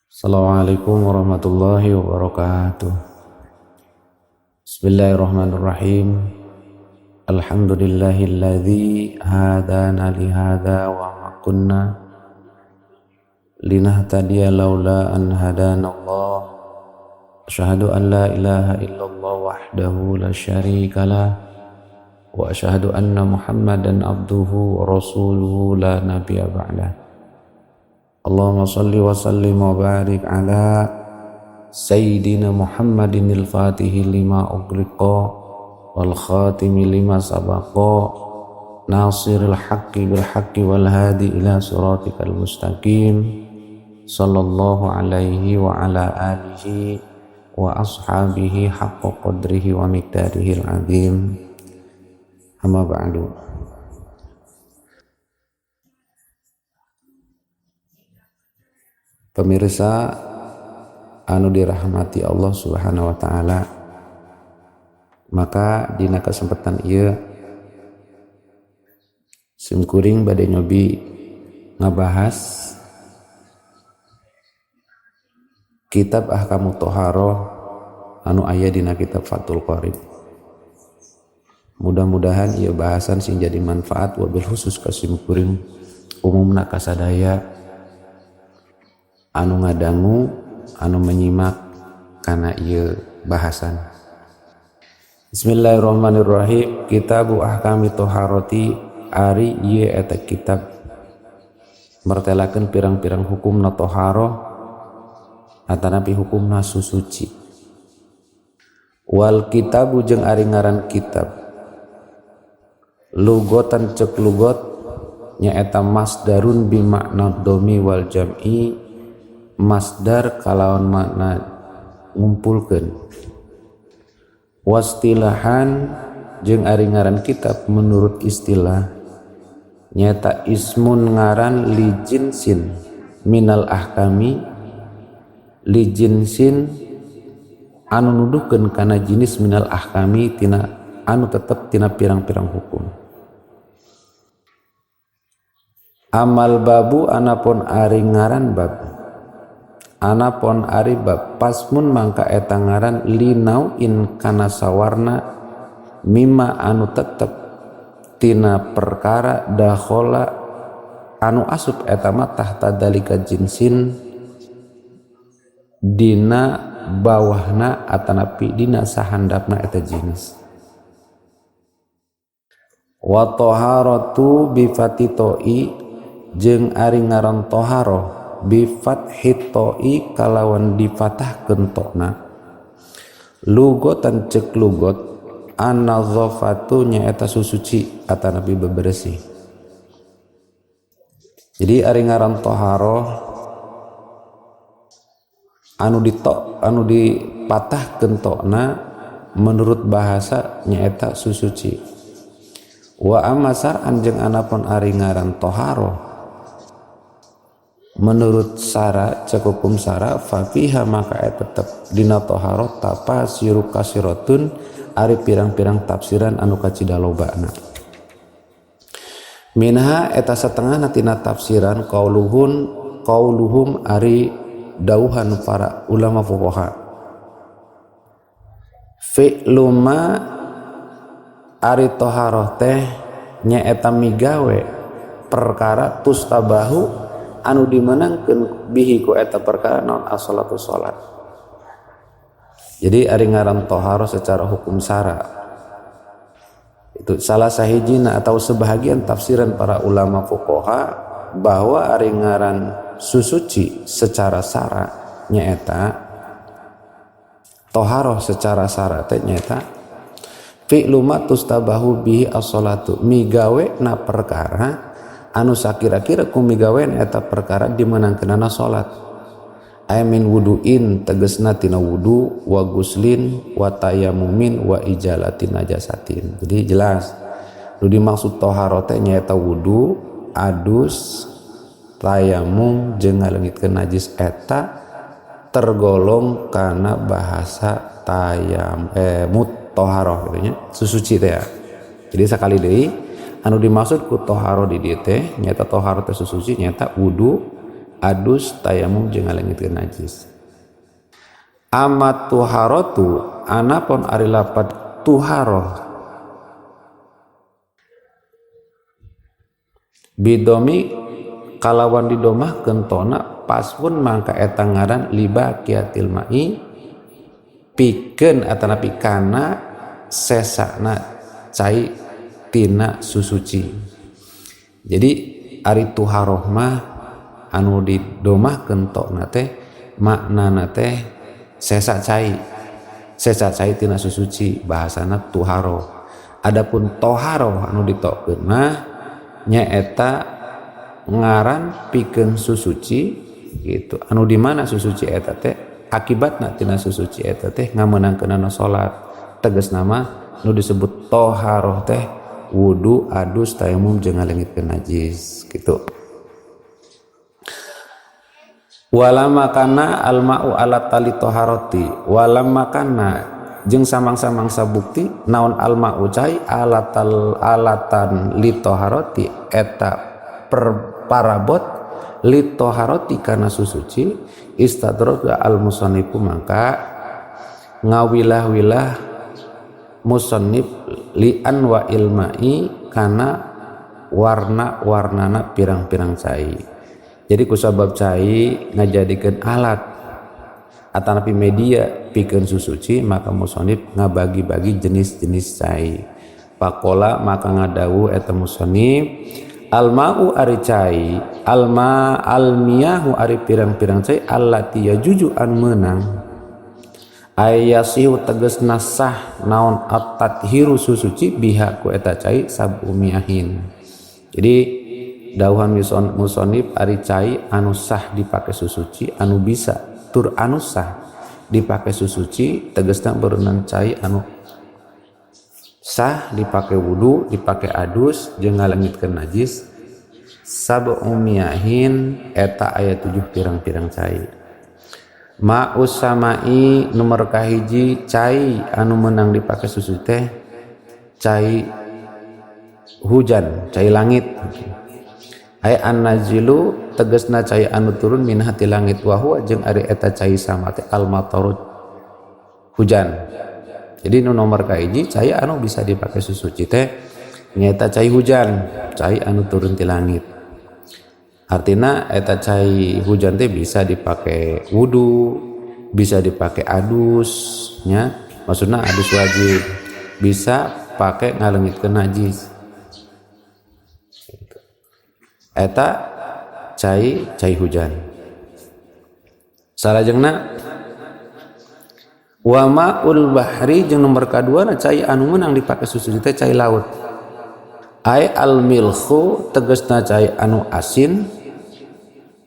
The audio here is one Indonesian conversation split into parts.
Assalamualaikum warahmatullahi wabarakatuh. Bismillahirrahmanirrahim. Alhamdulillahilladzi hadana lihada wa ma kunna linahtadiya laula an hadana Allah. Asyhadu an la ilaha illallah wahdahu la syarikalah wa asyhadu anna Muhammadan abduhu wa rasuluhu la nabiyya ba'dah. Allahumma salli wa sallim wa barik ala Sayyidina Muhammadin al-Fatihi lima ughliqa wal khatimi lima sabaqa nasiril haqqi bil haqqi wal hadi ila siratikal mustaqim sallallahu alaihi wa ala alihi wa ashabihi haqqa qadrihi wa miqdarihil azim. Amma ba'du. Pemirsa anu dirahmati Allah Subhanahu wa taala, maka dina kesempatan ieu simkuring bade nyobi ngabahas kitab Ahkamut Thaharah anu aya dina kitab Fathul Qorib. Mudah-mudahan ieu bahasan sing jadi manfaat wabil khusus ka simkuring umumna kasadaya anu ngadangu, anu menyimak kana ieu bahasan. Bismillahirrahmanirrahim. Kitabu Ahkamit Thaharati ari ieu eta kitab martelakeun pirang-pirang hukumna taharah atanapi hukumna susuci. Wal kitabu jeung ari ngaran kitab lugotan cek lugot nyaeta masdarun bi makna dhammi wal jam'i, masdar kalawan makna ngumpulkeun. Wastilahan jeung ari ngaran kitab menurut istilah nyata ismun ngaran li jinsin minal ahkami, li jinsin anu nuduhkeun kana jenis minal ahkami tina anu tetep tina pirang-pirang hukum. Amal babu anapun ari ngaran bab, anapun ari bab pasmun mangka eta ngaran linauin kana sawarna mimma anu tetep tina perkara dakhola anu asup eta mah tahta dalika jinsin dina bawahna atanapi dina sahandapna eta jenis. Wa taharatu bi fatitoi jeung ari ngaran taharah bi fathit ta'i kalawan difatahkeun tona. Lugotan cek lugot an-nazafatu nyaeta susuci atanapi bebersih. Jadi ari ngaran taharah anu dipatahkeun tona menurut bahasa nyaeta susuci. Wa amasar anjeng anapun ari ngaran taharah menurut sara cek hukum sara fafiha maka tetep dina taharah tafasiru kasiratun ari pirang-pirang tafsiran anu kacida lobana. Minha eta satengahna tina tafsiran qauluhum ari dauhan para ulama fuqaha. Fi'lu ma ari taharah teh nyaeta migawe perkara tustabahu anu dimenangkeun bihi ku eta perkara naon as-salatu salat. Jadi ari ngaran taharah secara hukum syara itu salah sahijina atau sebahagian tafsiran para ulama fuqaha bahwa ari ngaran susuci secara syara nyaeta taharah secara syara teh nyaeta fi'lu ma tustabahu bihi as-salatu migawe na perkara anu sakira-kira kumigawen eta perkara dimenangkeunana salat. Ayamin wuduin tegesna tina wudu wa guslin wa tayamumin wa ijalatin najasatin. Jadi jelas nu dimaksud taharah teh nyaeta wudu, adus, tayamum jeung ngaleungitkeun najis eta tergolong kana bahasa taharah gitu nya, susuci teh ya. Jadi sakali deui anu dimaksud ku taharah di dieu teh nyata taharah teh susuci nyata wudu, adus tayamum jeung ngalengitkeun najis. Amat tuharatu anapun ari lapad tuharoh bidomi kalawan didomahkeun tona paspun mangka eta ngaran libaqiatil mai pikeun atanapi kana sesana cai tina susuci. Jadi ari tuharoh mah anu didomahkeun tona teh maknana teh sesa cai tina susuci, bahasana tuharoh. Adapun toharoh anu ditokkeun mah nyaeta ngaran pikeun susuci gitu. Anu di mana susuci eta teh akibatna tina susuci eta teh ngamenangkeunana salat. Tegasna mah nu disebut toharoh teh wudu, adus, tayamum jeung ngalengitkeun najis gitu. Walamma kana alma'u alat tali toharoti walamma kana jeung samang-samang sabukti naon alma'u cai alatan li toharoti eta parabot li toharoti kana susuci istadroga al musannifu mangka ngawilah-wilah musannif li anwa ilmai kana warna-warnana pirang-pirang cai. Jadi kusabab cai ngajadikeun alat atanapi media pikeun susuci maka musannif ngabagi-bagi jenis-jenis cai. Pakola maka ngadawu eta musannif alma'u ari cai almiyahu ari pirang-pirang cai allati yajuju an meunang ayasihu tegasna sah naon at-tathiru susuci biha ku eta cai sabumiyahin. Jadi dawuhan musannif ari cai anu sah dipake susuci anu bisa tur anu sah dipake susuci tegasna beunang cai anu sah dipake wudu, dipake adus jeung ngalengitkeun najis sabumiyahin eta aya 7 pirang-pirang cai. Ma'us samai nomor kahiji cai anu meunang dipake susuci teh cai hujan, cai langit. Ay an-nazilu tegasna cai anu turun min hati langit wa huwa jeung ari eta cai sama teh al-matarud hujan. Jadi nu nomor kahiji cai anu bisa dipake susuci teh nyaeta cai hujan, cai anu turun ti langit. Artina eta cai hujan teh bisa dipake wudu, bisa dipake adus nya, maksudna adus wajib, bisa pake ngalengitkeun najis. Eta cai hujan. Salajengna wa ma'ul bahri jeung nomor kaduana cai anu meunang dipake susuci teh cai laut. Ai al milhu tegasna cai anu asin.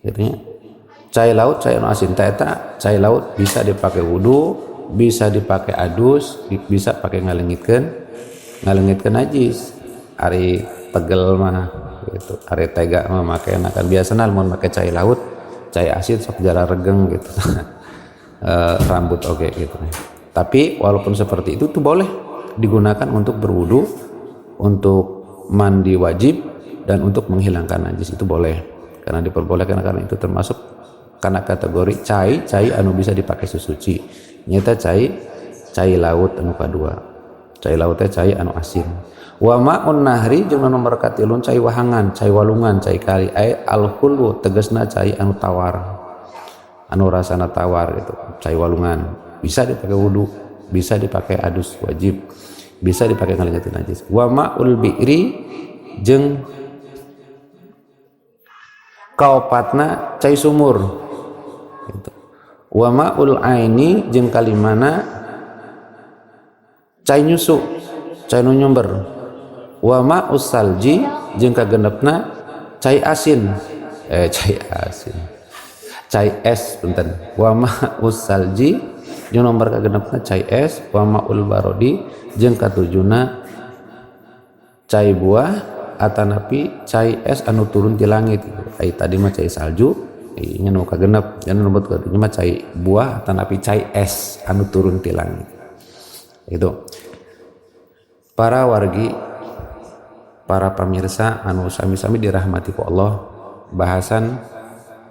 Gitu nya. Cai laut cai anu asin teh eta cai laut bisa dipake wudu, bisa dipake adus, bisa pake ngalengitkeun najis. Ari tegel mah gitu, are tega mah makeun kan biasana mun make cai laut, cai asin sok jara regeng gitu. Rambut oke gitu. Tapi walaupun seperti itu tuh boleh digunakan untuk berwudu, untuk mandi wajib dan untuk menghilangkan najis itu boleh. Karena diperbolehkan karena itu termasuk karena kategori cai anu bisa dipakai susuci. Nyata cai laut anu kadua. Cai laut teh cai anu asin. Wa ma'un nahri jeung nomor katilun cai wahangan, cai walungan, cai kali ai al-khulu tegasna cai anu tawar. Anu rasana tawar gitu. Cai walungan bisa dipakai wudu, bisa dipakai adus wajib, bisa dipakai ngalengitkeun najis. Wa ma'ul bi'ri jeung kaopatna cai sumur gitu. Wa ma'ul aini jeung kalimana cai nyusu, cai nu nyumber. Wa ma'us salji jeung kagenepna cai asin. Cai es punten. Wa ma'us salji jeung nomor kagenepna cai es, wa ma'ul barodi jeung katujuna cai buah atanapi cai es anu turun ti langit. Ai tadi mah cai salju, nya nu kagenep, nya nomor katujuh mah cai buah atanapi cai es anu turun ti langit. Itu. Para wargi, para pemirsa anu sami-sami dirahmati ku Allah, bahasan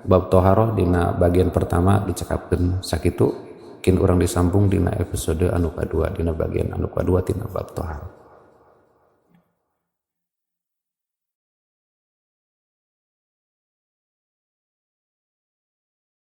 bab toharoh dina bagian pertama dicekapkeun sakitu kin urang disambung dina episode anu kadua dina bagian anu kadua tina bab toharoh.